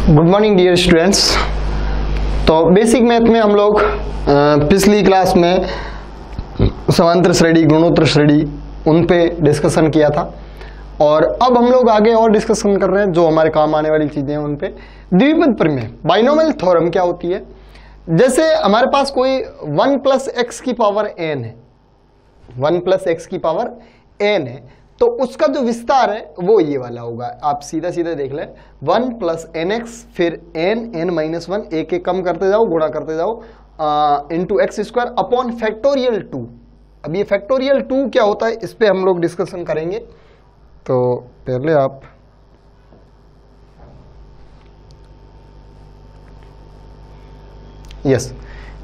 Good morning dear students. तो basic math में हम लोग पिछली क्लास में समांतर श्रेणी, गुणोत्तर श्रेणी उन पे डिस्कशन किया था और अब हम लोग आगे और डिस्कशन कर रहे हैं जो हमारे काम आने वाली चीजें हैं उन पे। द्विपद प्रमेय, बाइनोमियल थ्योरम क्या होती है? जैसे हमारे पास कोई 1 + x की पावर n है, 1 + x की पावर n है, तो उसका जो विस्तार है वो ये वाला होगा। आप सीधा सीधा देख लें, 1 + nx फिर n-1 एक एक कम करते जाओ, गुणा करते जाओ इंटू x² अपॉन फैक्टोरियल 2। अब ये फैक्टोरियल 2 क्या होता है इस पे हम लोग डिस्कशन करेंगे। तो पहले आप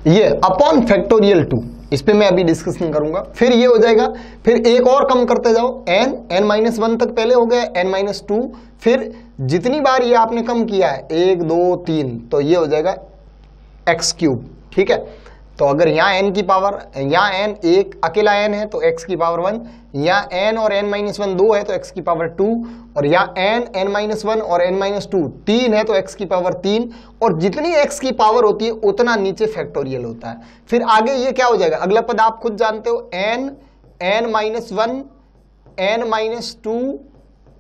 ये अपॉन फैक्टोरियल 2 इस पे मैं अभी डिस्कशन करूंगा। फिर ये हो जाएगा, फिर एक और कम करते जाओ, n-1 तक पहले हो गया, n-2, फिर जितनी बार ये आपने कम किया है 1 2 3, तो ये हो जाएगा x³। ठीक है, तो अगर यहाँ n की पावर, यहाँ n एक अकेला n है तो x की पावर 1, यहाँ n और n-1 2 है तो x की पावर 2, और यहाँ n-1 और n-2 3 है तो x की पावर 3, और जितनी x की पावर होती है उतना नीचे फैक्टोरियल होता है। फिर आगे ये क्या हो जाएगा, अगला पद आप खुद जानते हो, n-1 n-2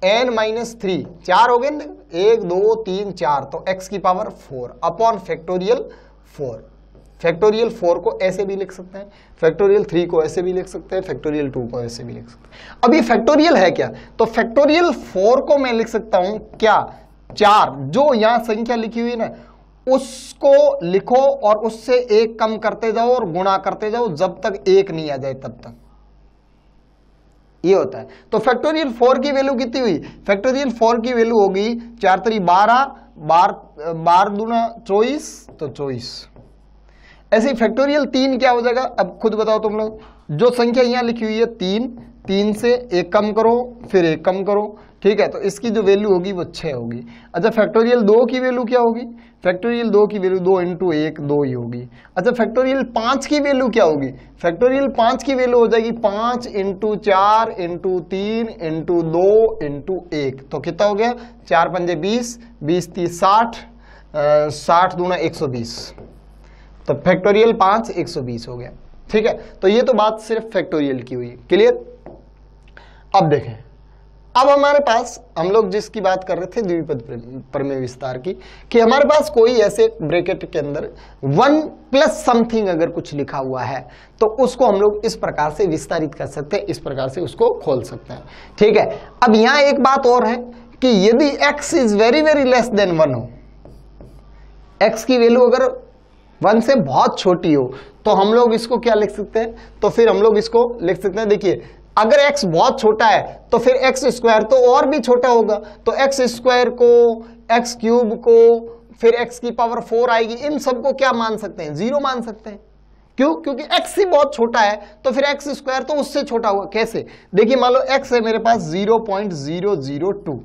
n-3 4 हो गए ना, 1 2 3 4, तो x की पावर 4 अपॉन फैक्टोरियल 4। फैक्टोरियल 4 को ऐसे भी लिख सकते हैं, फैक्टोरियल 3 को ऐसे भी लिख सकते हैं, फैक्टोरियल 2 को ऐसे भी लिख सकते हैं। अब ये फैक्टोरियल है क्या? तो फैक्टोरियल 4 को मैं लिख सकता हूं क्या, 4 जो यहां संख्या लिखी हुई है ना उसको लिखो और उससे एक कम करते जाओ और गुणा करते जाओ जब तक एक नहीं आ जाए तब तक, ये होता है। तो फैक्टोरियल 4 की वैल्यू कितनी हुई? फैक्टोरियल 4 की वैल्यू होगी 4 3 12, 12 दूना 24, तो 24। ऐसे ही फैक्टोरियल 3 क्या हो जाएगा, अब खुद बताओ तुम लोग। जो संख्या यहां लिखी हुई है 3, 3 से एक कम करो फिर एक कम करो, ठीक है, तो इसकी जो वैल्यू होगी वो 6 होगी। अच्छा, फैक्टोरियल 2 की वैल्यू क्या होगी? फैक्टोरियल 2 की वैल्यू 2 × 1 2 ही होगी। अच्छा, फैक्टोरियल 5 की वैल्यू क्या होगी? फैक्टोरियल 5 की वैल्यू हो जाएगी 5 × 4 × 3 × 2 × 1, तो कितना हो गया, 4 पंजे 20, 20 30 60, 60 दूना 120, तो फैक्टोरियल 5 120 हो गया। ठीक है, तो ये तो बात सिर्फ फैक्टोरियल की हुई, क्लियर। अब देखें, अब हमारे पास हम लोग जिसकी बात कर रहे थे द्विपद प्रमेय विस्तार की, कि हमारे पास कोई ऐसे ब्रैकेट के अंदर 1 + समथिंग अगर कुछ लिखा हुआ है तो उसको हम लोग इस प्रकार से विस्तारित कर सकते हैं, इस प्रकार से उसको खोल सकते हैं। ठीक है, अब यहां एक बात और है कि यदि x is very very less than 1 हो, x की वैल्यू अगर 1 से बहुत छोटी हो, तो हम लोग इसको क्या लिख सकते हैं? तो फिर हम लोग इसको लिख सकते हैं, देखिए अगर x बहुत छोटा है तो फिर x² तो और भी छोटा होगा, तो x² को, x³ को, फिर x की पावर 4 आएगी, इन सबको क्या मान सकते हैं? 0 मान सकते हैं। क्यों? क्योंकि x ही बहुत छोटा है, तो फिर x² तो उससे छोटा होगा। कैसे? देखिए, मान लो x है मेरे पास 0.002,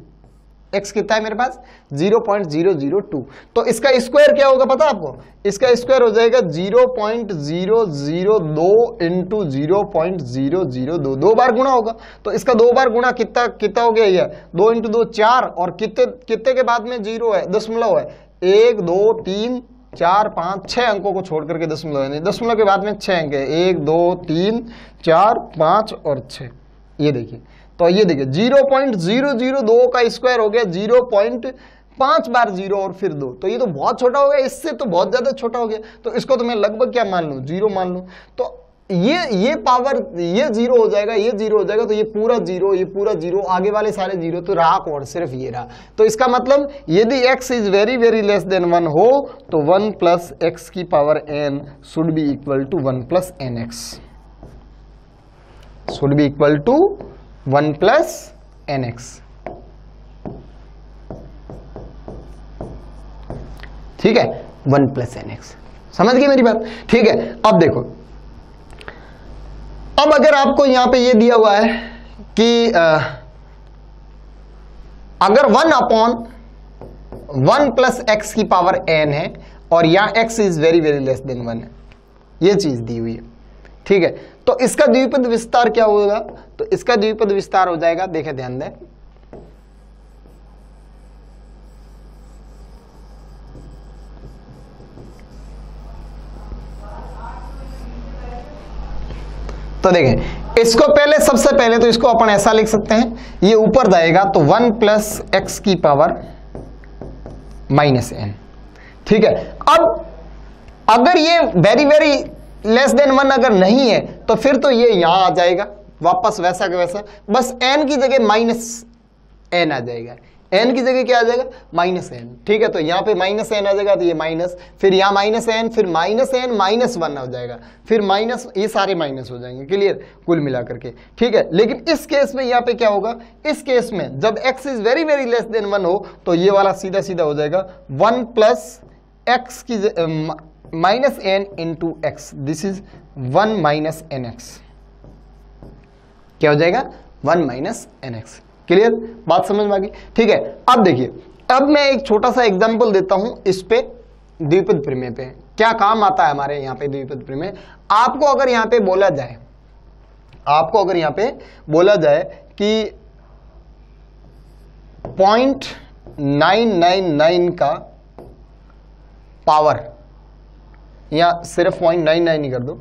x कितना है मेरे पास? 0.002, तो इसका स्क्वायर क्या होगा पता आपको? इसका स्क्वायर हो जाएगा 0.002 × 0.002, 2 बार गुणा होगा, तो इसका 2 बार गुणा कितना हो गया? ये 2 × 2 4, और कितने के बाद में 0 है, दशमलव है, 1 2 3 4 5 6 अंकों को छोड़ करके दशमलव है, दशमलव के बाद में 6 अंक है, 1 2 3 4 5 और 6। ये देखिए, तो ये देखिए 0.002 का स्क्वायर हो गया 0.5 बार 0 और फिर 2, तो ये तो बहुत छोटा हो गया, इससे तो बहुत ज्यादा छोटा हो गया, तो इसको तो मैं लगभग क्या मान लूं, 0 मान लूं, तो ये पावर, ये 0 हो जाएगा, ये 0 हो जाएगा, तो ये पूरा 0, ये पूरा 0, आगे वाले सारे 0, तो रहा कौन? सिर्फ ये रहा। तो इसका मतलब यदि x is very very less than 1 हो तो 1 + x की power n should be equal to 1 + nx, should be equal to 1 + nx। ठीक है, 1 + nx, समझ गए मेरी बात? ठीक है, अब देखो, अब अगर आपको यहां पे ये दिया हुआ है कि अगर 1/1 + x की पावर n है और यहां x is very very less than 1 है, ये चीज दी हुई है। ठीक है, तो इसका द्विपद विस्तार क्या होगा? तो इसका द्विपद विस्तार हो जाएगा, देखें ध्यान दें, तो देखें, इसको पहले, सबसे पहले तो इसको अपन ऐसा लिख सकते हैं, ये ऊपर जाएगा तो 1 प्लस एक्स की पावर माइनस एन। ठीक है, अब अगर ये वेरी वेरी लेस देन 1 अगर नहीं है तो फिर तो ये यहां आ जाएगा वापस वैसा का वैसा, बस n की जगह माइनस n आ जाएगा, n की जगह क्या आ जाएगा, माइनस n। ठीक है, तो यहाँ पे माइनस n आ जाएगा, तो ये माइनस, फिर यहाँ माइनस n, फिर माइनस n माइनस 1 हो जाएगा, फिर माइनस, ये सारे माइनस हो जाएंगे, क्लियर, कुल मिला करके। ठीक है, लेकिन इस केस में यहाँ पे क्या होगा, इस केस में जब x is very very less than 1 हो तो ये वाला सीधा सीधा हो जाएगा 1 प्लस एक्स की minus n into x, this is 1 minus N X. क्या हो जाएगा, 1 माइनस एन एक्स। क्लियर, बात समझ में आ गई। ठीक है, अब देखिए, अब मैं एक छोटा सा एग्जांपल देता हूं इस पे, द्विपद प्रमेय पे क्या काम आता है हमारे यहाँ पे द्विपद प्रमेय। आपको अगर यहाँ पे बोला जाए, आपको अगर यहाँ पे बोला जाए कि 0.999 का पावर, या सिर्फ 0.99 ही कर दो,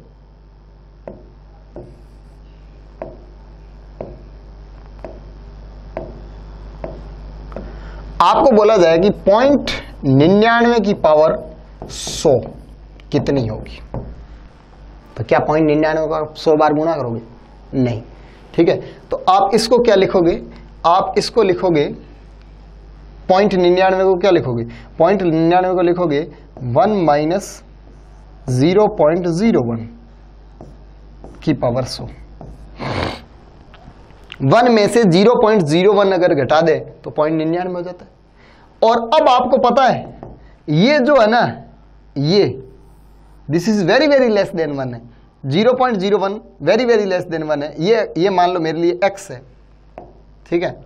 आपको बोला जाए कि 0.99 की पावर 100 कितनी होगी, तो क्या 0.99 का 100 बार गुणा करोगे, नहीं। ठीक है, तो आप इसको क्या लिखोगे, आप इसको लिखोगे 0.99 को क्या लिखोगे, 0.99 को लिखोगे 1 माइनस 0.01 की पावर 100। 1 में से 0.01 अगर घटा दे तो 0.99 हो जाता है। और अब आपको पता है ये जो है ना, ये this is very very less than 1 है, 0.01 वेरी वेरी लेस देन 1 है, ये मान लो मेरे लिए x है। ठीक है,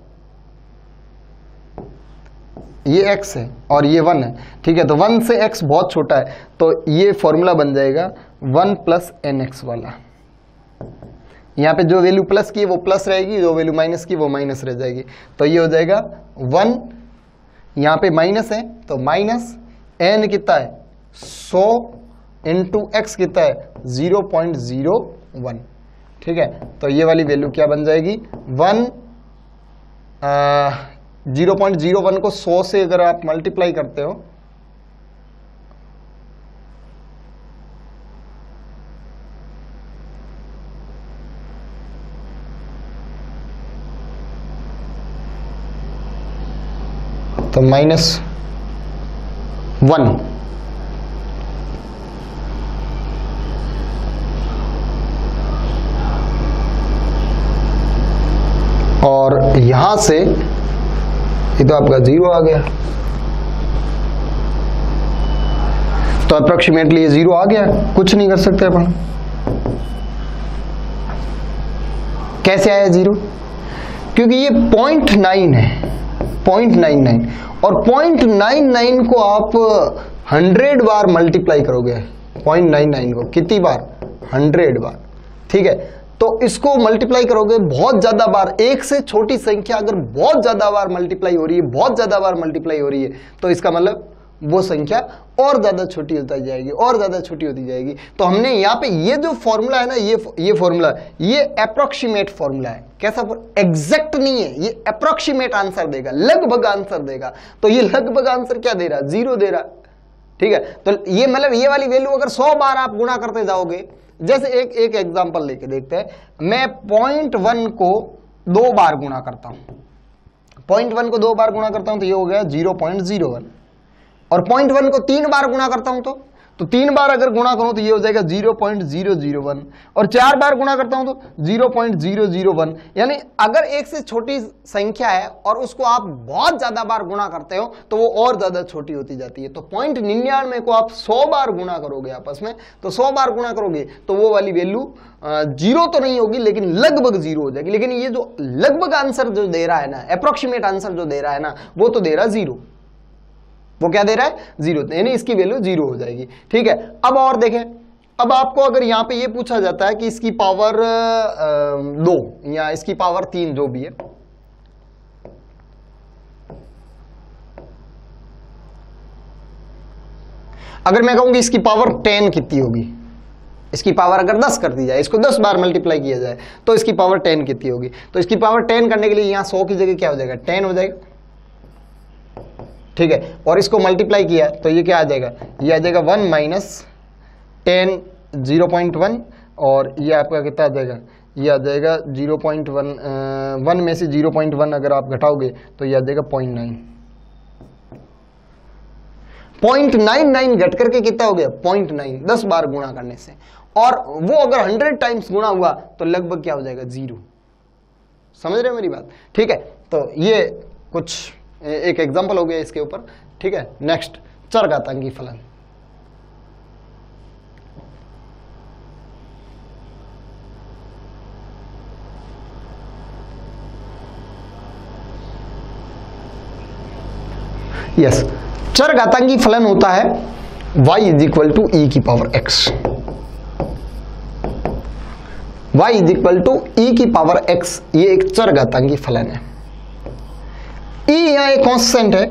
ये x है और ये 1 है। ठीक है, तो 1 से x बहुत छोटा है, तो ये फॉर्मूला बन जाएगा 1 प्लस एन एक्स वाला। यहाँ पे जो वैल्यू प्लस की वो प्लस रहेगी, जो वैल्यू माइनस की वो माइनस रह जाएगी, तो ये हो जाएगा 1, यहाँ पे माइनस है तो माइनस एन कितना है 100 इंटू एक्स कितना है 0.01। ठीक है, तो ये वाली वैल्यू क्या बन जाएगी 0.01 को 100 से अगर आप मल्टीप्लाई करते हो तो -1, और यहां से ये तो आपका 0 आ गया, तो अप्रोक्सीमेटली ये 0 आ गया, कुछ नहीं कर सकते अपन। कैसे आया 0? क्योंकि ये 0.9 है, 0.99, और 0.99 को आप 100 बार मल्टीप्लाई करोगे, 0.99 को कितनी बार, 100 बार। ठीक है, तो इसको मल्टीप्लाई करोगे बहुत ज्यादा बार, एक से छोटी संख्या अगर बहुत ज्यादा बार मल्टीप्लाई हो रही है, बहुत ज्यादा बार मल्टीप्लाई हो रही है, तो इसका मतलब वो संख्या और ज्यादा छोटी होती जाएगी, और ज्यादा छोटी होती जाएगी। तो हमने यहाँ पे ये जो फॉर्मूला है ना, ये फॉर्मूला, ये अप्रोक्सीमेट फॉर्मूला है। कैसा, एग्जैक्ट नहीं है, ये अप्रोक्सीमेट आंसर देगा, लगभग आंसर देगा। तो ये लगभग आंसर क्या दे रहा, 0 दे रहा। ठीक है, तो ये मतलब ये वाली वैल्यू अगर 100 बार आप गुणा करते जाओगे, जैसे एक एग्जांपल लेके देखते हैं, मैं 0.1 को 2 बार गुणा करता हूं, 0.1 को 2 बार गुणा करता हूं तो ये हो गया 0.01, और 0.1 को 3 बार गुणा करता हूं तो 3 बार अगर गुणा करूं तो ये हो जाएगा 0.001, और 4 बार गुणा करता हूं तो 0.001। यानी अगर एक से छोटी संख्या है और उसको आप बहुत ज्यादा बार गुणा करते हो तो वो और ज्यादा छोटी होती जाती है। तो 0.99 को आप 100 बार गुणा करोगे आपस में, तो 100 बार गुणा करोगे तो वो वाली वैल्यू 0 तो नहीं होगी लेकिन लगभग 0 हो जाएगी। लेकिन ये जो लगभग आंसर जो दे रहा है ना, अप्रोक्सीमेट आंसर जो दे रहा है ना, वो तो दे रहा है 0। वो क्या दे रहा है, 0, यानी इसकी वैल्यू 0 हो जाएगी। ठीक है, अब और देखें, अब आपको अगर यहां पे ये पूछा जाता है कि इसकी पावर 2 या इसकी पावर 3 जो भी है, अगर मैं कहूंगी इसकी पावर 10 कितनी होगी, इसकी पावर अगर 10 कर दी जाए, इसको 10 बार मल्टीप्लाई किया जाए तो इसकी पावर 10 कितनी होगी। तो इसकी पावर 10 करने के लिए यहां 100 की जगह क्या हो जाएगा, 10 हो जाएगा, ठीक है। और इसको मल्टीप्लाई किया तो ये क्या आ जाएगा, ये आ जाएगा 1 माइनस 10 0.1, और ये आपका कितना आ जाएगा, ये आ जाएगा 0.1, 1 में से 0.1 अगर आप घटाओगे तो ये आ जाएगा 0.99 घट करके कितना हो गया 0.9, 10 बार गुणा करने से। और वो अगर 100 टाइम्स गुणा हुआ तो लगभग क्या हो जाएगा 0। समझ रहे हो मेरी बात, ठीक है। तो ये कुछ एक एग्जांपल हो गया इसके ऊपर, ठीक है। नेक्स्ट, चरघातांकी फलन। यस, चरघातांकी फलन होता है y is equal to e की power x, y is equal to e की पावर x, ये एक चरघातांकी फलन है। e यहां एक कांस्टेंट है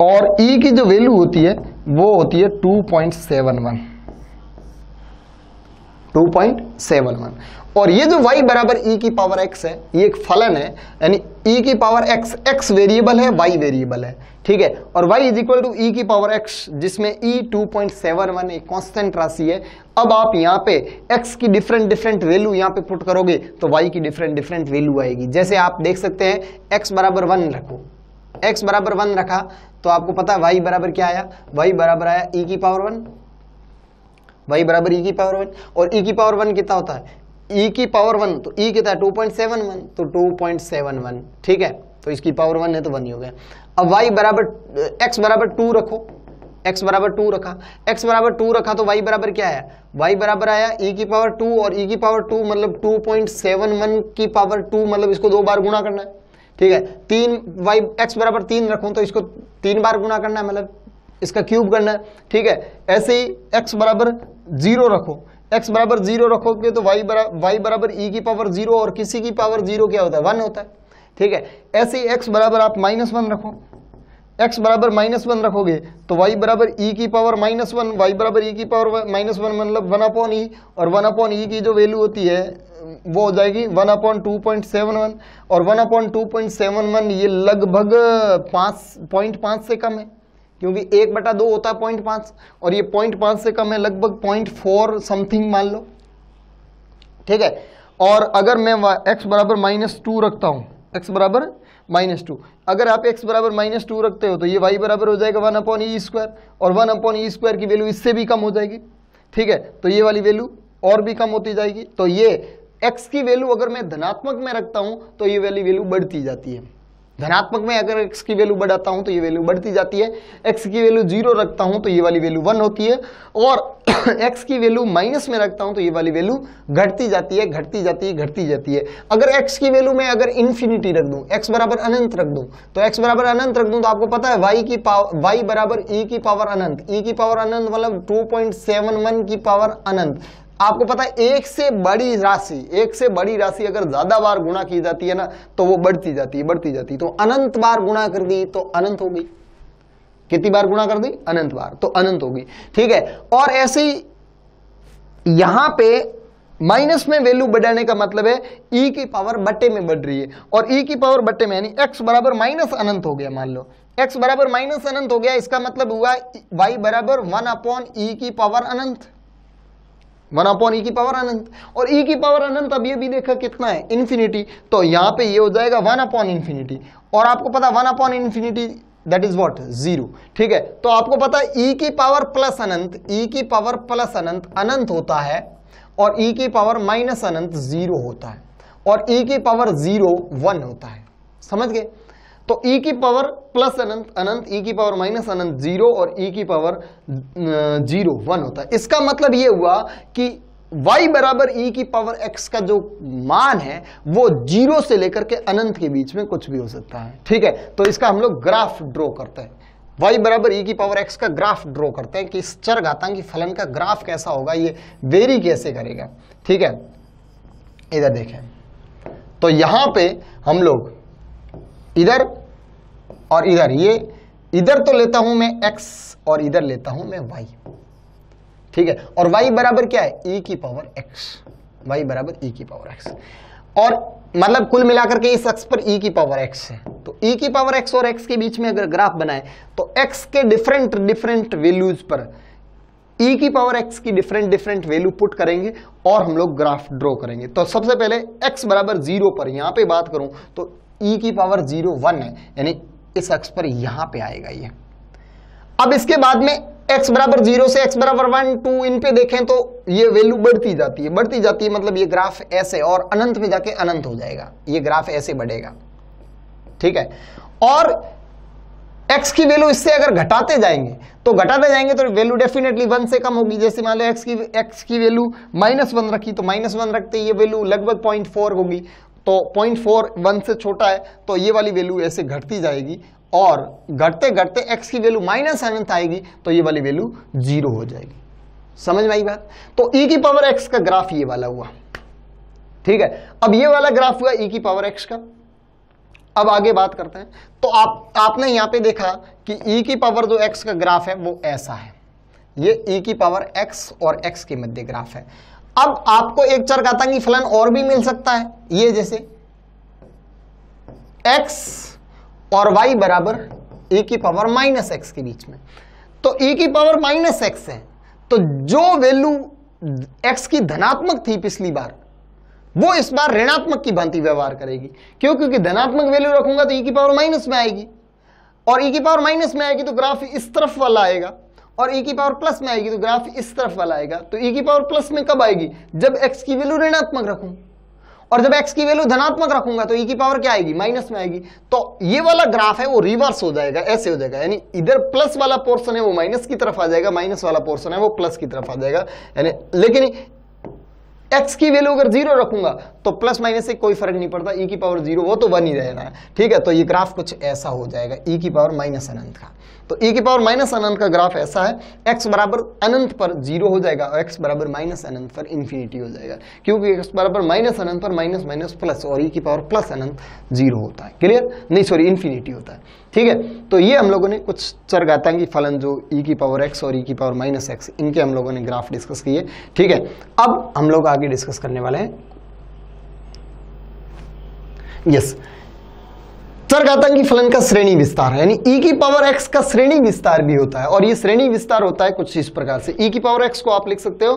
और e की जो वैल्यू होती है वो होती है 2.71, और ये जो y बराबर e की पावर x है, ये एक फलन है, यानी e की पावर x वेरिएबल है, y वेरिएबल है, ठीक है। और y is equal to e की पावर x, जिसमें e 2.71 एक कांस्टेंट राशि है। अब आप यहाँ पे x की डिफरेंट वैल्यू यहाँ पे पुट करोगे तो y की डिफरेंट वैल्यू आएगी। जैसे आप देख सकते हैं x बराबर 1 रखो, x बराबर 1 रखा तो आपको पता है y बराबर क्या आया, y बराबर आया e की पावर 1, y बराबर e की पावर 1, और e की पावर 1 कितना होता है, e की पावर 1 तो e कितना 2.71, तो 2.71, ठीक है। तो इसकी पावर 1 है तो 1 ही हो गया। अब y बराबर x बराबर 2 रखो, x बराबर 2 रखा, x बराबर 2 रखा तो y बराबर क्या आया, y बराबर आया e की पावर 2, और e की पावर 2 मतलब 2.71 की पावर 2, मतलब इसको 2 बार गुणा करना है, ठीक है। 3 y x बराबर 3 रखूं तो इसको 3 बार गुणा करना है, मतलब इसका क्यूब करना है, ठीक है। ऐसे ही x बराबर 0 रखो, x बराबर 0 रखोगे तो y बराबर e की पावर 0, और किसी की पावर 0 क्या होता है, 1 होता है, ठीक है। ऐसे ही x बराबर आप -1 रखो, x बराबर -1 रखोगे तो y बराबर e की पावर -1, y बराबर e की पावर -1 मतलब 1/e, और 1/e की जो वैल्यू होती है वो हो जाएगी 1/2.71, और 1/2.71 ये लगभग 5.5 से कम है, क्योंकि 1/2 होता है 0.5, और ये 0.5 से कम है, लगभग 0.4 समथिंग मान लो, ठीक है। और अगर मैं x बराबर -2 रखता हूं, x बराबर -2, अगर आप x बराबर -2 रखते हो तो ये y बराबर हो जाएगा 1/e², और 1/e² की वैल्यू इससे भी कम हो जाएगी, ठीक है। तो ये वाली वैल्यू और भी कम होती जाएगी। तो ये x की वैल्यू अगर मैं धनात्मक में रखता हूं तो ये वाली वैल्यू बढ़ती जाती है, धनात्मक में अगर x की वैल्यू बढ़ाता हूं तो ये वैल्यू बढ़ती जाती है, x की वैल्यू 0 रखता हूं तो ये वाली वैल्यू 1 होती है, और x की वैल्यू माइनस में रखता हूं तो ये वाली वैल्यू घटती जाती है, घटती जाती है, घटती जाती है। अगर x की वैल्यू में अगर इन्फिनिटी रख दूं, x बराबर अनंत रख दूं, तो x बराबर अनंत रख दूं तो आपको पता है y बराबर e की पावर अनंत, e की पावर अनंत मतलब 2.71 की पावर अनंत। आपको पता है एक से बड़ी राशि अगर ज्यादा बार गुणा की जाती है ना तो वो बढ़ती जाती है, बढ़ती जाती है। तो अनंत बार गुणा कर दी तो अनंत हो गई, कितनी बार गुणा कर दी, अनंत बार, तो अनंत होगी, ठीक है। और ऐसे ही यहां पे माइनस में वैल्यू बढ़ाने का मतलब है e की पावर बट्टे में बढ़ रही है, और e की पावर बट्टे में यानी x बराबर माइनस अनंत हो गया, मान लो x बराबर माइनस अनंत हो गया, इसका मतलब हुआ y बराबर 1/e की पावर अनंत, 1/e की पावर अनंत, और e की पावर अनंत अब ये भी देखा कितना है, इन्फिनिटी, तो यहां पे ये हो जाएगा 1/∞, और आपको पता 1/∞ दैट इज व्हाट, 0, ठीक है। तो आपको पता है e की पावर प्लस अनंत, e की पावर प्लस अनंत अनंत होता है, और e की पावर माइनस अनंत 0 होता है, और e की पावर 0 1 होता है, समझ गए। तो e की पावर प्लस अनंत अनंत, e की पावर माइनस अनंत 0, और e की पावर 0 1 होता है। इसका मतलब ये हुआ कि y बराबर e की पावर x का जो मान है वो 0 से लेकर के अनंत के बीच में कुछ भी हो सकता है, ठीक है। तो इसका हम लोग ग्राफ ड्रॉ करते हैं, y बराबर e की पावर x का ग्राफ ड्रॉ करते हैं कि इस चरघातांकी फलन का ग्राफ कैसा होगा, ये वेरी कैसे करेगा, ठीक है। इधर देखें तो यहां पे हम लोग इधर और इधर ये इधर तो लेता हूं मैं x और इधर लेता हूं मैं y, ठीक है। और y बराबर क्या है, e की पावर x, y बराबर e की पावर x, और मतलब कुल मिलाकर के इस अक्ष पर e की पावर x है। तो e की पावर x और x के बीच में अगर ग्राफ बनाए तो x के डिफरेंट वैल्यूज पर e की पावर x की डिफरेंट वैल्यू पुट करेंगे और हम लोग ग्राफ ड्रॉ करेंगे। तो सबसे पहले x बराबर 0 पर यहां पे बात करूं तो e की पावर 0 1 है, यानी इस अक्ष पर यहां पे आएगा ये। अब इसके बाद में x बराबर 0 से x बराबर 1 2 इन पे देखें तो ये वैल्यू बढ़ती जाती है, मतलब ये ग्राफ ऐसे और अनंत में जाके अनंत हो जाएगा, ये ग्राफ ऐसे बढ़ेगा, ठीक है। और x की वैल्यू इससे अगर घटाते जाएंगे तो वैल्यू डेफिनेटली 1 से कम होगी। जैसे मान लो x की वैल्यू -1 रखी तो -1 रखते ये वैल्यू लगभग 0.4 होगी, तो 0.4 1 से छोटा है तो ये वाली वैल्यू ऐसे घटती जाएगी और घटते घटते x की वैल्यू माइनस अनंत आएगी तो ये वाली वैल्यू 0 हो जाएगी। समझ में आई बात? तो e की पावर x का ग्राफ ये वाला हुआ, ठीक है। अब ये वाला ग्राफ हुआ e की पावर x का। अब आगे बात करते हैं। तो आपने यहां पे देखा कि e की पावर जो x का ग्राफ है वो ऐसा है, ये e की पावर x और x के मध्य ग्राफ है। अब आपको एक चरघातांकी फलन और भी मिल सकता है, ये जैसे x और y बराबर e की पावर -x के बीच में। तो e की पावर -x है, तो जो वैल्यू x की धनात्मक थी पिछली बार वो इस बार ऋणात्मक की भांति व्यवहार करेगी। क्यों? क्योंकि धनात्मक वैल्यू रखूंगा तो e की पावर माइनस में आएगी, और e की पावर माइनस में आएगी तो ग्राफ इस तरफ वाला आएगा, और e की पावर प्लस में आएगी तो ग्राफ इस तरफ वाला आएगा। तो e की पावर प्लस में कब आएगी? जब x की वैल्यू ऋणात्मक रखूं, और जब x की वैल्यू धनात्मक रखूंगा तो e की पावर क्या आएगी? माइनस में आएगी। तो ये वाला ग्राफ है वो रिवर्स हो जाएगा, ऐसे हो जाएगा, यानी इधर प्लस वाला पोर्शन है वो माइनस की तरफ आ जाएगा, माइनस वाला पोर्शन है वो प्लस की तरफ आ जाएगा। यानी लेकिन x की वैल्यू अगर 0 रखूंगा तो प्लस माइनस से कोई फर्क नहीं पड़ता, e की पावर 0 वो तो 1 ही रहना है, ठीक है। तो ये ग्राफ कुछ ऐसा हो जाएगा e की पावर माइनस अनंत का। तो e की पावर माइनस अनंत का ग्राफ ऐसा है, x बराबर अनंत पर 0 हो जाएगा और x बराबर माइनस अनंत पर इन्फिनिटी हो जाएगा, क्योंकि x बराबर माइनस अनंत पर माइनस माइनस प्लस और e की पावर प्लस अनंत 0 होता है। क्लियर? नहीं सॉरी, इन्फिनिटी होता है, ठीक है। तो ये हम लोगों ने कुछ चरघातांकी फलन जो e की पावर x और e की पावर माइनस x इनके हम लोगों ने ग्राफ डिस्कस किए, ठीक है। अब हम लोग आगे डिस्कस करने वाले हैं यस चरघातांकी फलन का श्रेणी विस्तार, यानी e की पावर x का श्रेणी विस्तार भी होता है। और ये श्रेणी विस्तार होता है कुछ इस प्रकार से, e की पावर x को आप लिख सकते हो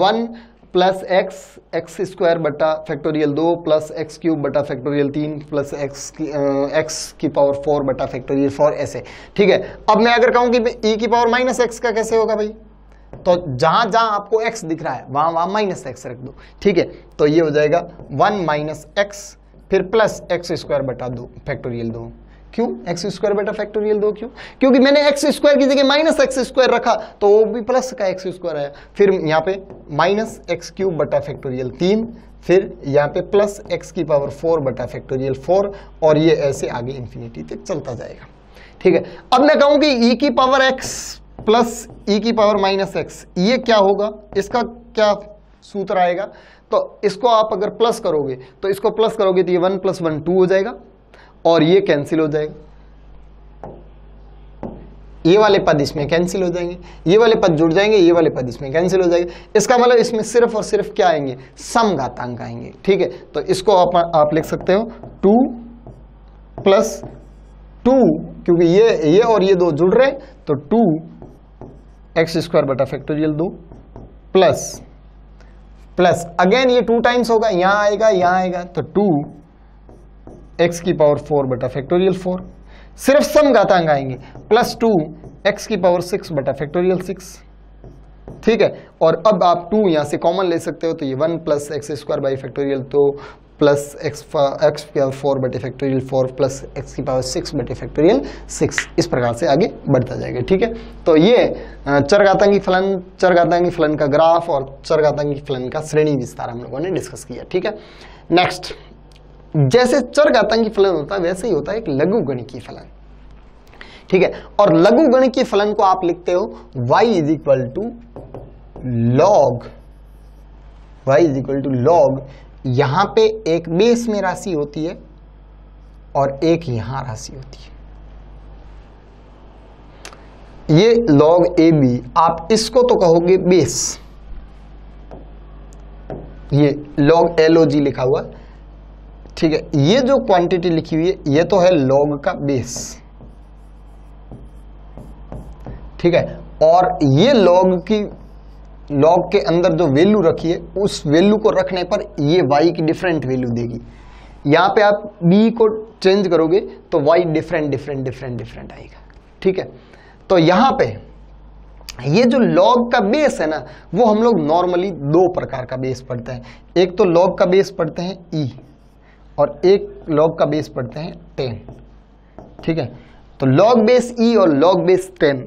1 प्लस एक्स स्क्वायर बटा फैक्टोरियल 2 प्लस एक्स क्यूब बटा फैक्टोरियल 3 प्लस एक्स की पावर 4 बटा फैक्टोरियल 4, ऐसे, ठीक है। अब मैं अगर कहूं कि e की पावर माइनस एक्स का कैसे होगा भाई, तो जहां जहां आपको x दिख रहा है वहां वहां माइनस एक्स रख दो, ठीक है। तो ये हो जाएगा 1 माइनस एक्स फिर प्लस एक्स स्क्वायर बटा 2 फैक्टोरियल 2। क्यों एक्स स्क्वायर बटा फैक्टोरियल 2? क्यों? क्योंकि मैंने एक्स स्क्वायर की जगह माइनस एक्स स्क्वायर रखा तो वो भी प्लस का एक्स स्क्वायर आया। फिर यहाँ पे माइनस एक्स क्यूब बटा फैक्टोरियल 3, फिर यहाँ पे प्लस एक्स की पावर 4 बटा फैक्टोरियल 4, और ये ऐसे आगे इन्फिनिटी तक चलता जाएगा, ठीक है। अब मैं कहूँ कि e की पावर x प्लस e की पावर माइनस एक्स, ये क्या होगा, इसका क्या सूत्र आएगा? तो इसको आप अगर प्लस करोगे तो इसको प्लस करोगे तो ये 1 + 1 2 हो जाएगा, और ये कैंसिल हो जाएगा, ये वाले पद इसमें कैंसिल हो जाएंगे, ये वाले पद जुड़ जाएंगे, ये वाले पद इसमें कैंसिल हो जाएंगे। इसका मतलब इसमें सिर्फ और सिर्फ क्या आएंगे? समघातांक आएंगे, ठीक है। तो इसको आप लिख सकते हो 2 + 2, क्योंकि ये और ये दो जुड़ रहे, तो 2 एक्स स्क्वायर बटा फैक्टोरियल 2 प्लस अगेन ये 2 टाइम्स होगा, यहां आएगा तो 2 एक्स की पावर 4 बटा फैक्टोरियल 4, सिर्फ समघातांक आएंगे, प्लस 2 एक्स की पावर 6 बटा फैक्टोरियल 6, ठीक है। और अब आप 2 यहां से कॉमन ले सकते हो, तो ये 1 + x square by factorial 2 plus x की पावर 4 बटे फैक्टोरियल 4 प्लस एक्स की पावर 6 बटे फैक्टोरियल 6, इस प्रकार से आगे बढ़ता जाएगा, ठीक है। तो ये चरघातांकी फलन का ग्राफ और चरघातांकी फलन का श्रेणी विस्तार हम लोगों ने डिस्कस किया, ठीक है। नेक्स्ट, जैसे चरघातांकी फलन होता है वैसे ही होता है एक लघुगणकीय फलन, ठीक है। और लघुगणकीय फलन को आप लिखते हो y = log, यहां पे एक बेस में राशि होती है और एक यहां राशि होती है, ये log ए बी, आप इसको तो कहोगे बेस, ये log LOG लिखा हुआ, ठीक है। ये जो क्वांटिटी लिखी हुई है ये तो है log का बेस, ठीक है। और ये log के अंदर जो वैल्यू रखी है उस वैल्यू को रखने पर ये y की डिफरेंट वैल्यू देगी। यहां पे आप b को चेंज करोगे तो y डिफरेंट आएगा, ठीक है। तो यहां पे ये जो log का बेस है ना, वो हम लोग नॉर्मली दो प्रकार का बेस पढ़ते हैं। एक तो log का बेस पढ़ते हैं e और एक log का बेस पढ़ते हैं 10, ठीक है। तो log बेस e और log बेस 10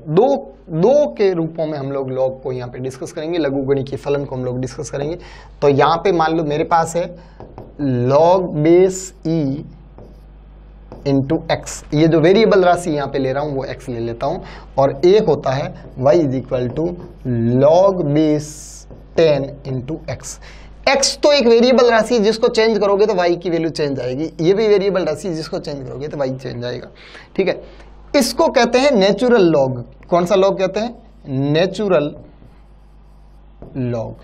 दो के रूपों में हम लोग log को यहाँ पे डिस्कस करेंगे, लघुगणकीय फलन को हम लोग डिस्कस करेंगे। तो यहाँ पे मान लो मेरे पास है log base e into x, ये जो वेरिएबल राशि यहाँ पे ले रहा हूँ वो x ले लेता हूँ, और एक होता है y is equal to log base 10 into x. x तो एक वेरिएबल राशि जिसको चेंज करोगे तो y की वैल्यू चेंज आएगी, ये भी वेरिएबल राशि जिसको चेंज करोगे तो y चेंज आएगा, ठीक है। इसको कहते हैं नेचुरल लॉग। कौन सा लॉग कहते हैं? नेचुरल लॉग,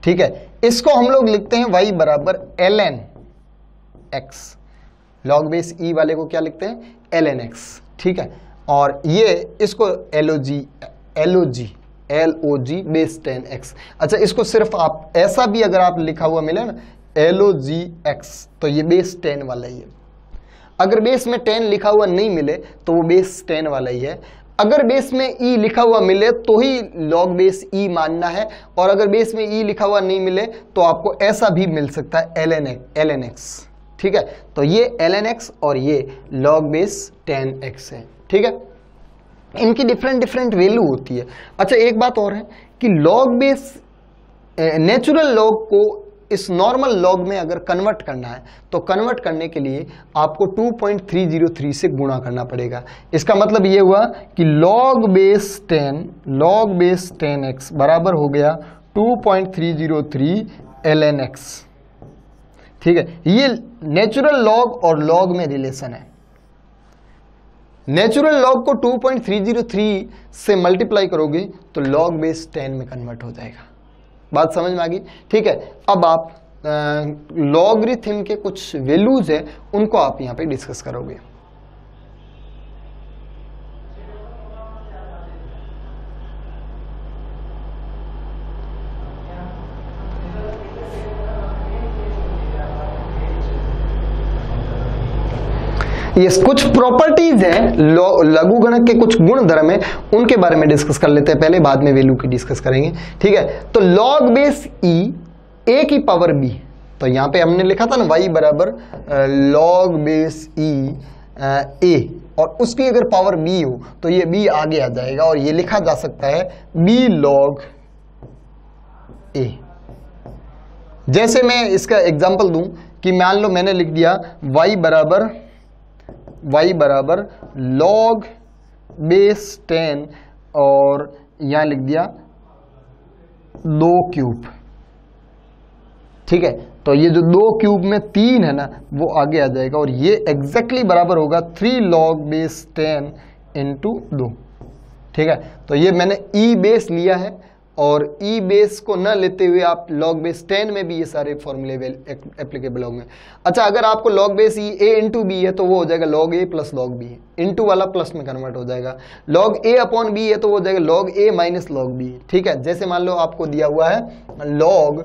ठीक है। इसको हम लोग लिखते हैं y बराबर ln x, log base e वाले को क्या लिखते हैं? ln x, ठीक है। और ये इसको log बेस 10x। अच्छा, इसको सिर्फ आप ऐसा भी अगर आप लिखा हुआ मिले ना log x तो ये बेस 10 वाला ही है। अगर बेस में 10 लिखा हुआ नहीं मिले तो वो बेस 10 वाला ही है। अगर बेस में e लिखा हुआ मिले तो ही log बेस e मानना है, और अगर बेस में e लिखा हुआ नहीं मिले तो आपको ऐसा भी मिल सकता है ln x, ठीक है। तो ये ln x और ये log बेस 10x है, ठीक है। इनकी डिफरेंट वैल्यू होती है। अच्छा, एक बात और है कि log बेस नेचुरल लॉग को इस नॉर्मल लॉग में अगर कन्वर्ट करना है तो कन्वर्ट करने के लिए आपको 2.303 से गुणा करना पड़ेगा। इसका मतलब ये हुआ कि log बेस 10x बराबर हो गया 2.303 ln x, ठीक है। ये नेचुरल लॉग और लॉग में रिलेशन है। नेचुरल लॉग को 2.303 से मल्टीप्लाई करोगे तो log बेस 10 में कन्वर्ट हो जाएगा। बात समझ में आ गई, ठीक है। अब आप लॉगरिथम के कुछ वैल्यूज है उनको आप यहां पे डिस्कस करोगे। ये कुछ प्रॉपर्टीज हैं लघुगणक के, कुछ गुण धर्म है, उनके बारे में डिस्कस कर लेते हैं पहले, बाद में वैल्यू की डिस्कस करेंगे, ठीक है। तो log बेस e a की पावर b, तो यहां पे हमने लिखा था ना y बराबर log बेस e a, और उसकी अगर पावर b हो तो ये b आगे आ जाएगा और ये लिखा जा सकता है b log a। जैसे मैं इसका एग्जांपल दूं कि मान लो मैंने लिख दिया y बराबर log बेस 10 और यहां लिख दिया 2 क्यूब, ठीक है। तो ये जो 2 क्यूब में 3 है ना वो आगे आ जाएगा और ये एग्जैक्टली बराबर होगा 3 log बेस 10 इंटू 2, ठीक है। तो ये मैंने ई बेस लिया है और ई बेस को न लेते हुए आप log बेस 10 में भी ये सारे फॉर्मूले एप्लीकेबल होंगे। अच्छा, अगर आपको log base e a into B है तो वो हो जाएगा log a plus log b, into वाला प्लस में कन्वर्ट हो जाएगा। log a अपॉन b है तो वो हो जाएगा log a minus log b, ठीक है। जैसे मान लो आपको दिया हुआ है log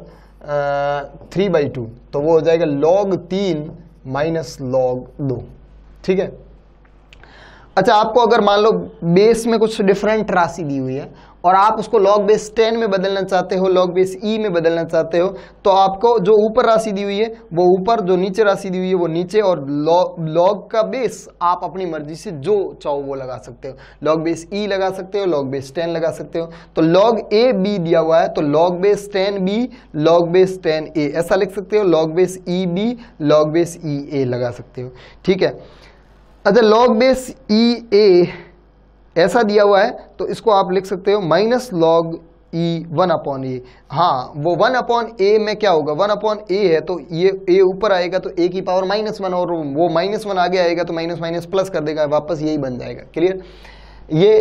3/2 तो वो हो जाएगा log 3 माइनस log 2, ठीक है। अच्छा, आपको अगर मान लो बेस में कुछ डिफरेंट राशि दी हुई है और आप उसको log बेस 10 में बदलना चाहते हो, log बेस e में बदलना चाहते हो, तो आपको जो ऊपर राशि दी हुई है वो ऊपर, जो नीचे राशि दी हुई है वो नीचे, और log का बेस आप अपनी मर्जी से जो चाहो वो लगा सकते हो। log बेस e लगा सकते हो, log बेस 10 लगा सकते हो। तो log a b दिया हुआ है तो log base 10b log base 10a ऐसा लिख सकते हो, log base e b log base e a लगा सकते हो, ठीक है। अच्छा, log बेस e a ऐसा दिया हुआ है तो इसको आप लिख सकते हो माइनस log e 1 अपॉन ए। हाँ, वो 1 अपॉन ए में क्या होगा, 1 अपॉन ए है तो ये a ऊपर आएगा तो a की पावर -1, और वो -1 आगे आएगा तो माइनस माइनस प्लस कर देगा, वापस यही बन जाएगा। क्लियर? ये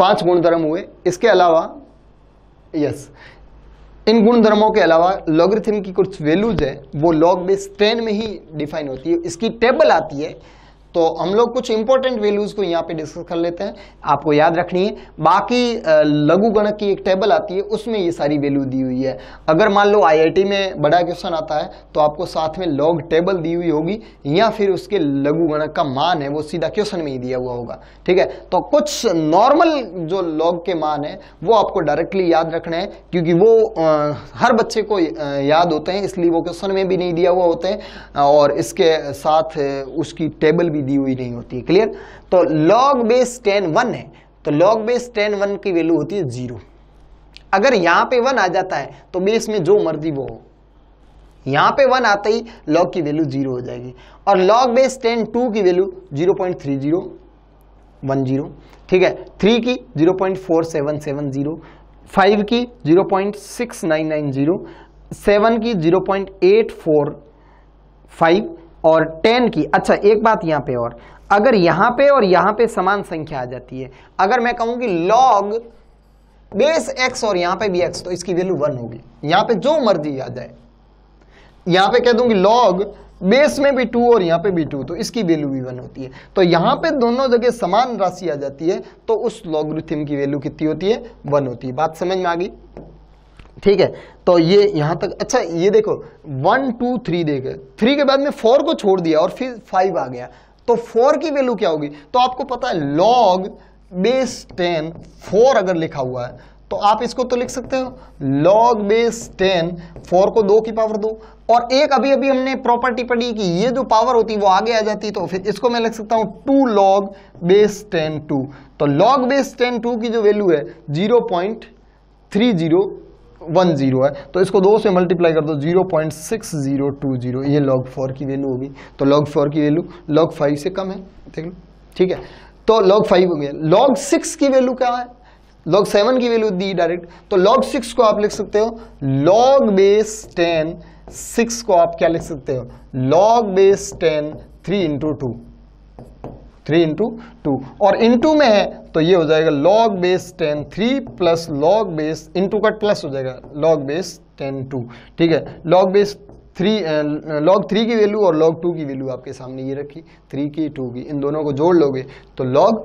5 गुणधर्म हुए। इसके अलावा इन गुणधर्मों के अलावा लॉगरिथम की कुछ वैल्यूज है वो log बेस 10 में ही डिफाइन होती है, इसकी टेबल आती है। तो हम लोग कुछ इंपॉर्टेंट वैल्यूज को यहाँ पे डिस्कस कर लेते हैं, आपको याद रखनी है। बाकी लघु गणक की एक टेबल आती है, उसमें ये सारी वैल्यू दी हुई है। अगर मान लो IIT में बड़ा क्वेश्चन आता है तो आपको साथ में लॉग टेबल दी हुई होगी, या फिर उसके लघु गणक का मान है वो सीधा क्वेश्चन में ही दिया हुआ होगा, ठीक है। तो कुछ नॉर्मल जो लॉग के मान है वो आपको डायरेक्टली याद रखने हैं, क्योंकि वो हर बच्चे को याद होते हैं, इसलिए वो क्वेश्चन में भी नहीं दिया हुआ होते हैं और इसके साथ उसकी टेबल दी हुई नहीं होती है। क्लियर। तो log बेस 10 1 है, तो log बेस 10 1 की वैल्यू होती है 0। अगर यहां पे 1 आ जाता है तो बेस में जो मर्जी वो हो, यहां पे 1 आते ही log की वैल्यू 0 हो जाएगी। और log बेस 10 2 की वैल्यू 0.3010, ठीक है। 3 की 0.4770, 5 की 0.6990, 7 की 0.845 और 10 की। अच्छा एक बात यहाँ पे और, अगर यहाँ पे समान संख्या आ जाती है, अगर मैं कहूँ कि log बेस x और यहाँ पे भी x, तो इसकी वैल्यू 1 होगी। यहाँ पे जो मर्जी आ जाए, यहाँ पे कह दूंगी log बेस में भी 2 और यहाँ पे भी 2, तो इसकी वैल्यू भी 1 होती है। तो यहाँ पे दोनों जगह समान राशि आ जाती है तो उस लॉगरिथम की वैल्यू कितनी होती है? 1 होती है। बात समझ में आ गई? ठीक है। तो ये यहां तक। अच्छा ये देखो 1 2 3 देखे, 3 के बाद में 4 को छोड़ दिया और फिर 5 आ गया, तो 4 की वैल्यू क्या होगी? तो आपको पता है log बेस 10 4 अगर लिखा हुआ है तो आप इसको तो लिख सकते हो log बेस 10 4 को 2 की पावर 2, और एक अभी हमने प्रॉपर्टी पढ़ी कि ये जो पावर होती है वो आगे आ जाती है, तो फिर इसको मैं लिख सकता हूं 2 log बेस 10 2। तो log बेस 10 2 की जो वैल्यू है 0.3010 है, तो इसको 2 से मल्टीप्लाई कर दो 0.6020, ये log 4 की वैल्यू होगी। तो log 4 की वैल्यू log 5 से कम है, देख लो, ठीक है। तो log 5 हो गया। log 6 की वैल्यू क्या है? log 7 की वैल्यू दी डायरेक्ट, तो log 6 को आप लिख सकते हो log बेस 10 6 को आप क्या लिख सकते हो? log बेस 10 3 into 2, 3 into 2, और इंटू में है तो ये हो जाएगा log base 10 3 plus log base, into का प्लस हो जाएगा log बेस 10 2, ठीक है। log बेस 3 log 3 की वैल्यू और log 2 की वैल्यू आपके सामने ये रखी, 3 की 2 की, इन दोनों को जोड़ लोगे तो log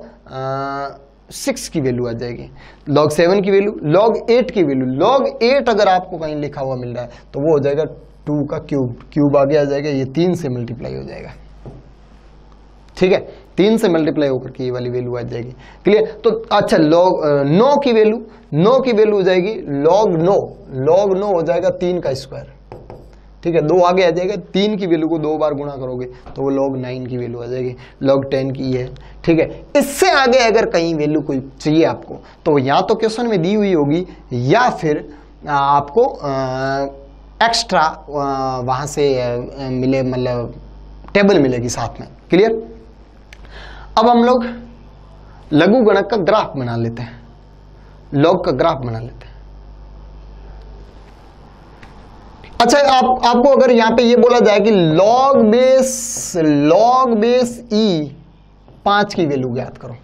6 की वैल्यू आ जाएगी, log 7 की वैल्यू, log 8 की वैल्यू। log 8 अगर आपको कहीं लिखा हुआ मिल रहा है तो वो हो जाएगा 2 का क्यूब आगे आ जाएगा, ये 3 से मल्टीप्लाई हो जाएगा, ठीक है। 3 से मल्टीप्लाई होकर के ये वाली वैल्यू आ जाएगी। क्लियर। तो अच्छा log 9 की वैल्यू, 9 की वैल्यू हो जाएगी log 9 हो जाएगा 3 का स्क्वायर, ठीक है। 2 आगे आ जाएगा, 3 की वैल्यू को 2 बार गुणा करोगे तो वो log 9 की वैल्यू आ जाएगी, log 10 की है, ठीक है। इससे आगे अगर कहीं वैल्यू कोई चाहिए आपको तो या तो क्वेश्चन में दी हुई होगी या फिर आपको एक्स्ट्रा वहां से मिले, मतलब टेबल मिलेगी साथ में। क्लियर। अब हम लोग लघु गणक का ग्राफ बना लेते हैं, लॉग का ग्राफ बना लेते हैं। अच्छा आपको अगर यहां पे ये बोला जाए कि log बेस e 5 की वैल्यू ज्ञात करो,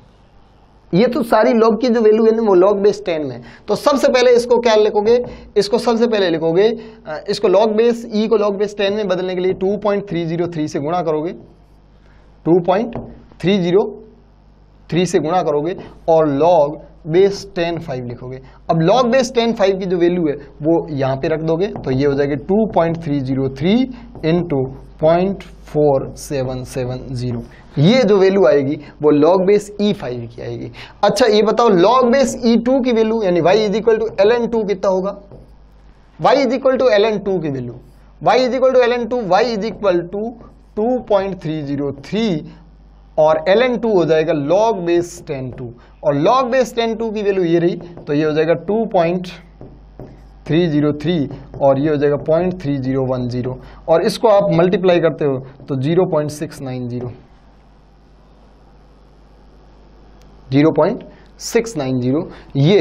ये तो सारी log की जो वैल्यू है ना वो log बेस 10 में, तो सबसे पहले इसको क्या लिखोगे? इसको सबसे पहले लिखोगे, इसको log बेस e को log बेस 10 में बदलने के लिए 2.303 से गुणा करोगे, 2.303 से गुणा करोगे और log बेस 10 5 लिखोगे। अब log बेस 10 5 की जो वैल्यू है वो यहां पे रख दोगे तो ये हो जाएगी 2.303 इंटू 0.4770, ये जो वैल्यू आएगी वो log बेस e5 की आएगी। अच्छा ये बताओ log बेस e2 की वैल्यू यानी y is equal to ln2 कितना होगा? y is equal to ln2 की value, y is equal to ln2, y is equal to 2.303 और ln2 हो जाएगा log बेस 10 2, और log बेस 10 2 की वैल्यू ये रही तो ये हो जाएगा 2.303 और ये हो जाएगा 0.3010, और इसको आप मल्टीप्लाई करते हो तो 0.690 ये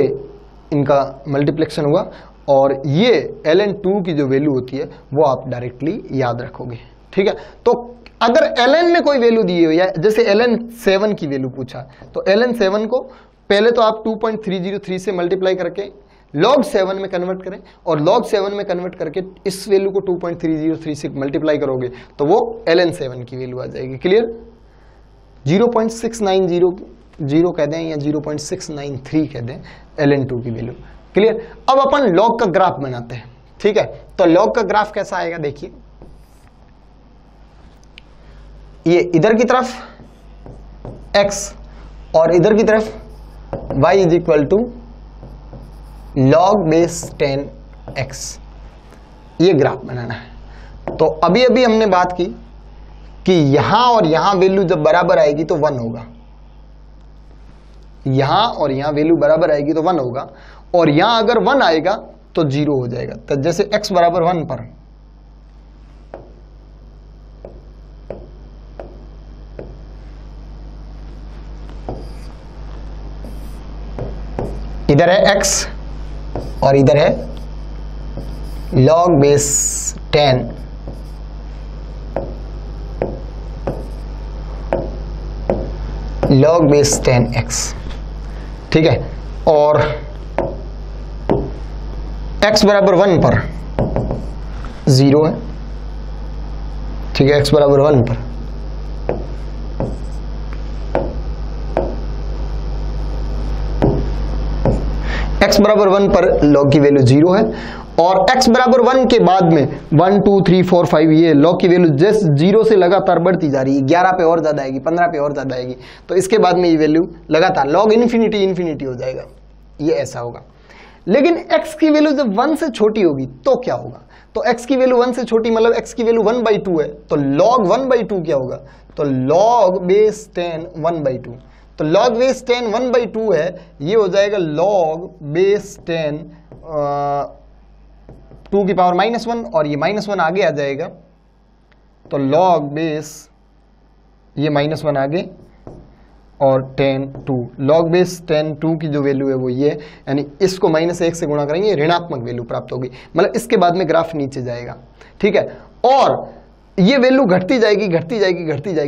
इनका मल्टीप्लेक्शन हुआ, और ये ln2 की जो वैल्यू होती है वो आप डायरेक्टली याद रखोगे, ठीक है। तो अगर ln में कोई वैल्यू दी हुई है, जैसे ln 7 की वैल्यू पूछा तो ln 7 को पहले तो आप 2.303 से मल्टीप्लाई करके log 7 में कन्वर्ट करें और log 7 में कन्वर्ट करके इस वैल्यू को 2.303 से मल्टीप्लाई करोगे तो वो ln 7 की वैल्यू आ जाएगी। क्लियर? 0.690 कह दें या 0.693 कह दें ln 2 की वैल्यू। क्लियर? अब अपन log का ग्राफ बनाते हैं। ठीक है, तो log का ग्राफ कैसा आएगा देखिए, ये इधर की तरफ x और इधर की तरफ y is equal to log base 10x, ये ग्राफ बनाना है। तो अभी अभी हमने बात की कि यहां और यहां वैल्यू जब बराबर आएगी तो 1 होगा, यहां और यहां वैल्यू बराबर आएगी तो 1 होगा, और यहां अगर 1 आएगा तो 0 हो जाएगा। तो जैसे x बराबर 1 पर इधर है x और इधर है log base 10 log base 10x। ठीक है, और x बराबर 1 पर 0 है। ठीक है, x बराबर 1 पर x बराबर 1 पर log की वैल्यू 0 है, और x बराबर 1 के बाद में 1 2 3 4 5 ये log की वैल्यू जस्ट 0 से लगातार बढ़ती जा रही है, 11 पे और ज्यादा आएगी, 15 पे और ज्यादा आएगी, तो इसके बाद में ये वैल्यू लगातार log इन्फिनिटी हो जाएगा, ये ऐसा होगा। लेकिन x की वैल्यू जब 1 से छोटी होगी तो क्या होगा? तो x की वैल्यू 1 से छोटी मतलब x की वैल्यू 1/2 है, तो log 1/2 क्या होगा? तो log बेस 10 1/2, तो log बेस 10 1/2 है, ये हो जाएगा log बेस 10 2 की पावर -1, और ये -1 आगे आ जाएगा, तो log बेस ये -1 आगे और 10 2, log बेस 10 2 की जो वैल्यू है वो ये, यानी इसको -1 से गुणा करेंगे, ऋणात्मक वैल्यू प्राप्त होगी, मतलब इसके बाद में ग्राफ नीचे जाएगा। ठीक है, और ये वैल्यू घटती जाएगी,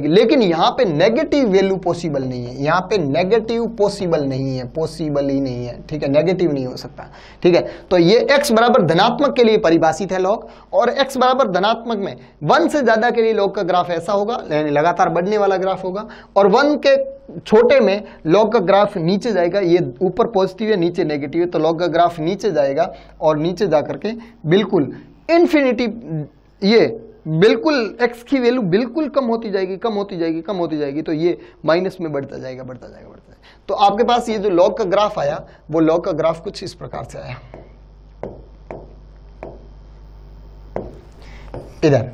लेकिन यहां पे नेगेटिव वैल्यू पॉसिबल नहीं है, यहां पे नेगेटिव पॉसिबल नहीं है, पॉसिबल ही नहीं है। ठीक है, नेगेटिव नहीं हो सकता। ठीक है, तो ये x बराबर धनात्मक के लिए परिभाषित है log, और x बराबर धनात्मक में 1 से ज्यादा के लिए log का ग्राफ ऐसा होगा, यानी लगातार बढ़ने वाला ग्राफ होगा, और 1 के छोटे में log का ग्राफ नीचे जाएगा, ये ऊपर पॉजिटिव है नीचे नेगेटिव है, तो log का ग्राफ नीचे जाएगा, और नीचे जाकर के बिल्कुल इन्फिनिटी, ये बिल्कुल x की वैल्यू बिल्कुल कम होती जाएगी, तो ये माइनस में बढ़ता जाएगा। तो आपके पास ये जो log का ग्राफ आया, वो log का ग्राफ कुछ इस प्रकार से आया। इधर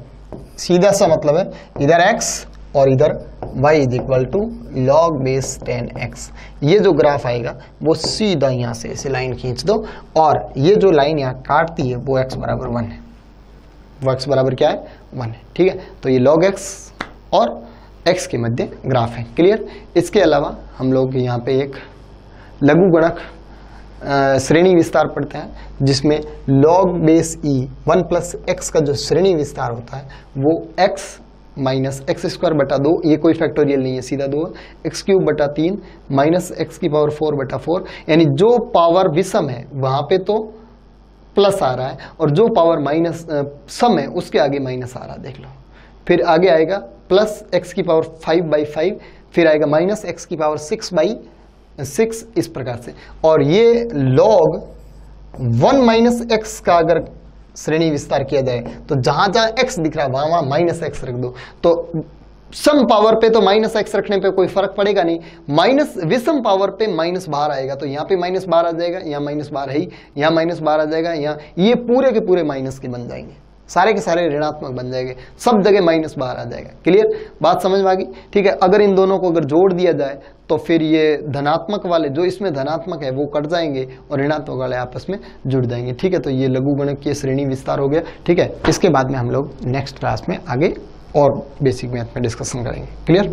सीधा सा मतलब है, इधर x और इधर y is equal to log base 10x। ये जो ग्राफ आएगा वो सीधा यहां से ऐसे लाइन खींच दो, और ये जो लाइन यहाँ काटती है वो x बराबर 1 है, वो x बराबर क्या है? 1 है। ठीक है, तो ये log x और x के मध्य ग्राफ है। क्लियर? इसके अलावा हम लोग यहाँ पे एक लघुगणक श्रेणी विस्तार पढ़ते हैं, जिसमें log base e 1 plus x का जो श्रेणी विस्तार होता है वो x माइनस x² बटा 2, ये कोई फैक्टोरियल नहीं है, सीधा 2, x³ बटा 3 माइनस x की पावर 4 बटा 4, यानी जो पावर विषम है वहां पे तो प्लस आ रहा है, और जो पावर माइनस सम है उसके आगे माइनस आ रहा है, देख लो। फिर आगे आएगा प्लस x की पावर 5/5, फिर आएगा माइनस x की पावर 6/6, इस प्रकार से। और ये log 1 माइनस x का अगर श्रेणी विस्तार किया जाए तो जहां जहां x दिख रहा है वहां माइनस x रख दो, तो सम पावर पे तो माइनस x रखने पे कोई फर्क पड़ेगा नहीं, माइनस विषम पावर पे माइनस बाहर आएगा, तो यहाँ पे माइनस बाहर आ जाएगा, यहाँ माइनस बाहर है ही, यहाँ माइनस बाहर आ जाएगा, यहाँ ये पूरे के पूरे माइनस के बन जाएंगे, सारे के सारे ऋणात्मक बन जाएंगे, सब जगह माइनस बाहर आ जाएगा। क्लियर? बात समझ में आ गई? ठीक है, अगर इन दोनों को अगर जोड़ दिया जाए तो फिर ये धनात्मक वाले जो इसमें धनात्मक है वो कट जाएंगे और ऋणात्मक वाले आपस में जुड़ जाएंगे। ठीक है, तो ये लघुगणक की श्रेणी विस्तार हो गया। ठीक है, इसके बाद में हम लोग नेक्स्ट क्लास में आगे और बेसिक मैथ में डिस्कशन करेंगे। क्लियर?